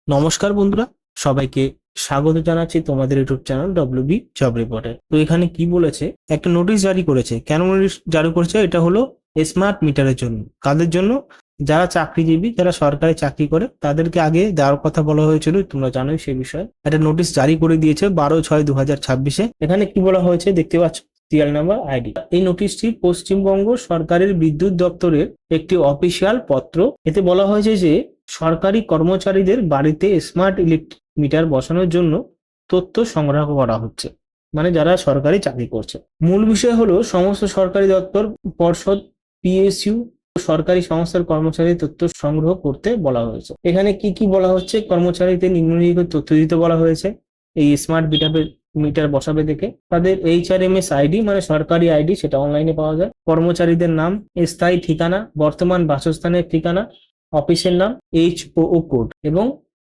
নমস্কার বন্ধুরা, সবাইকে স্বাগত জানাচ্ছি তোমাদের ইউটিউব চ্যানেল ডব্লিউবি জব রিপোর্টে। তো এখানে কি বলেছে, একটা নোটিশ জারি করেছে। কেন নোটিশ জারি করেছে? এটা হলো স্মার্ট মিটারের জন্য। কাদের জন্য? যারা চাকরিজীবী, যারা সরকারি চাকরি করে তাদেরকে আগে দেওয়ার কথা বলা হয়েছিল, তোমরা জানোই সে বিষয়ে। একটা নোটিশ জারি করে দিয়েছে 12/6/2026। এখানে কি বলা হয়েছে দেখতে পাচ্ছ, সিরিয়াল নাম্বার আইডি। এই নোটিশটি পশ্চিমবঙ্গ সরকারের বিদ্যুৎ দপ্তরের একটি অফিসিয়াল পত্র। এতে বলা হয়েছে যে সরকারি কর্মচারীদের বাড়িতে স্মার্ট ইলেকট্রিক মিটার বসানোর জন্য তথ্য সংগ্রহ করা হচ্ছে, মানে যারা সরকারি চাকরি করছে। মূল বিষয় হলো সমস্ত সরকারি দপ্তর, পর্ষদ, পিএসইউ, সরকারি সংস্থার কর্মচারীদের তথ্য সংগ্রহ করতে বলা হয়েছে। এখানে কি কি বলা হচ্ছে? কর্মচারীদের নিম্নলিখিত তথ্য দিতে বলা হয়েছে। এই স্মার্ট মিটার বসাবে দেখে তাদের HRMS আইডি, মানে সরকারি আইডি, সেটা অনলাইনে পাওয়া যায়। কর্মচারীদের নাম, স্থায়ী ঠিকানা, বর্তমান বাসস্থানের ঠিকানা, অফিসের নাম, HOO কোড এবং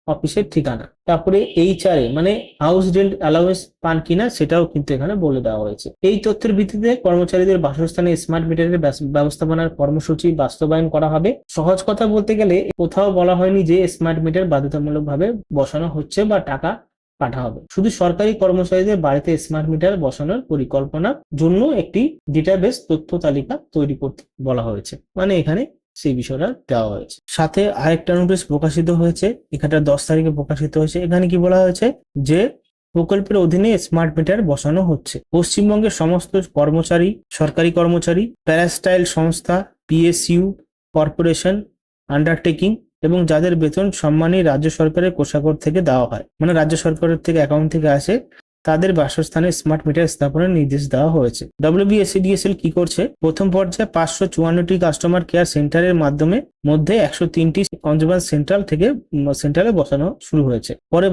অফিসের ঠিকানা। তারপরে HRA মানে হাউস রেন্ট অ্যালাউন্স পান কিনা সেটাও কিন্তু এখানে বলে দেওয়া হয়েছে। এই তথ্যের ভিত্তিতে কর্মচারীদের বাসস্থানে স্মার্ট মিটারের ব্যবস্থাপনার কর্মসূচি বাস্তবায়ন করা হবে। সহজ কথা বলতে গেলে কোথাও বলা হয়নি যে স্মার্ট মিটার বাধ্যতামূলকভাবে বসানো হচ্ছে বা টাকা কাটা হবে। শুধু সরকারি কর্মচারীদের বাড়িতে স্মার্ট মিটার বসানোর পরিকল্পনার জন্য একটি ডেটাবেস তথ্য তালিকা তৈরি করতে বলা হয়েছে, মানে এখানে সেই বিষয়টা দেওয়া হয়েছে। সাথে আরেকটা নোটিশ প্রকাশিত হয়েছে, এখানটা 10 তারিখে প্রকাশিত হয়েছে। এখানে কি বলা হয়েছে যে প্রকল্পের অধীনে স্মার্ট মিটার বসানো হচ্ছে। পশ্চিমবঙ্গের সমস্ত কর্মচারী, সরকারি কর্মচারী, প্যারাস্টাইল সংস্থা, পিএসইউ, কর্পোরেশন, আন্ডারটেকিং এবং যাদের বেতন সম্মানী রাজ্য সরকারের কোষাগার থেকে দেওয়া হয়, মানে রাজ্য সরকারের থেকে অ্যাকাউন্ট থেকে আসে, তাদের বাসস্থানে স্মার্ট মিটার স্থাপনের নির্দেশ দেওয়া হয়েছে। WBSEDSL কি করছে? প্রথম পর্যায়ে 554টি কাস্টমার কেয়ার সেন্টারের মধ্যে 103টি কনজিউমার সেন্টারে বসানো শুরু হয়েছে। পরে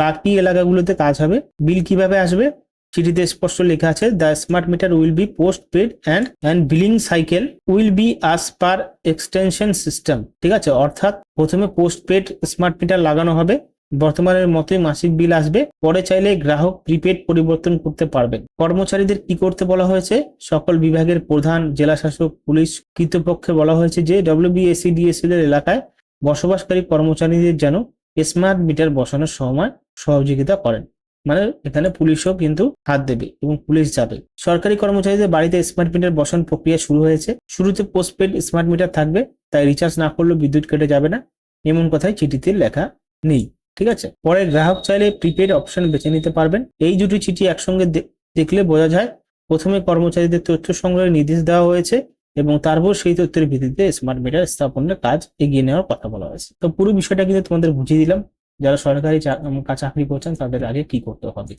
বাকি এলাকাগুলোতে কাজ হবে। বিল কিভাবে আসবে? চিঠিতে স্পষ্ট লেখা আছে, the smart meter will be postpaid and billing cycle will be as per extension system. ঠিক আছে, অর্থাৎ প্রথমে পোস্ট পেড স্মার্ট মিটার লাগানো হবে, বর্তমানের মতোই মাসিক বিল আসবে। পরে চাইলে গ্রাহক প্রিপেড পরিবর্তন করতে পারবেন। কর্মচারীদের কি করতে বলা হয়েছে? সকল বিভাগের প্রধান, জেলা শাসক, পুলিশ কর্তৃপক্ষে বলা হয়েছে যে WBSEDSL এর এলাকায় বসবাসকারী কর্মচারীদের যেন স্মার্ট মিটার বসানোর সময় সহযোগিতা করেন, মানে এখানে পুলিশও কিন্তু হাত দেবে এবং পুলিশ যাবে। সরকারি কর্মচারীদের বাড়িতে স্মার্ট মিটার বসানোর প্রক্রিয়া শুরু হয়েছে। শুরুতে পোস্টপেড স্মার্ট মিটার থাকবে, তাই রিচার্জ না করলেও বিদ্যুৎ কেটে যাবে না, এমন কথাই চিঠিতে লেখা নেই। ঠিক আছে, পরে গ্রাহক চাইলে প্রিপেড অপশন বেছে নিতে পারবেন। এই দুটি চিঠি একসঙ্গে দেখলে বোঝা যায় প্রথমে কর্মচারীদের তথ্য সংগ্রহের নির্দেশ দেওয়া হয়েছে এবং তারপর সেই তথ্যের ভিত্তিতে স্মার্ট মিটার স্থাপনের কাজ এগিয়ে নেওয়ার কথা বলা হয়েছে। তো পুরো বিষয়টা কিন্তু তোমাদের বুঝিয়ে দিলাম। যারা সরকারি চাকরি করছেন তাদের আগে কি করতে হবে।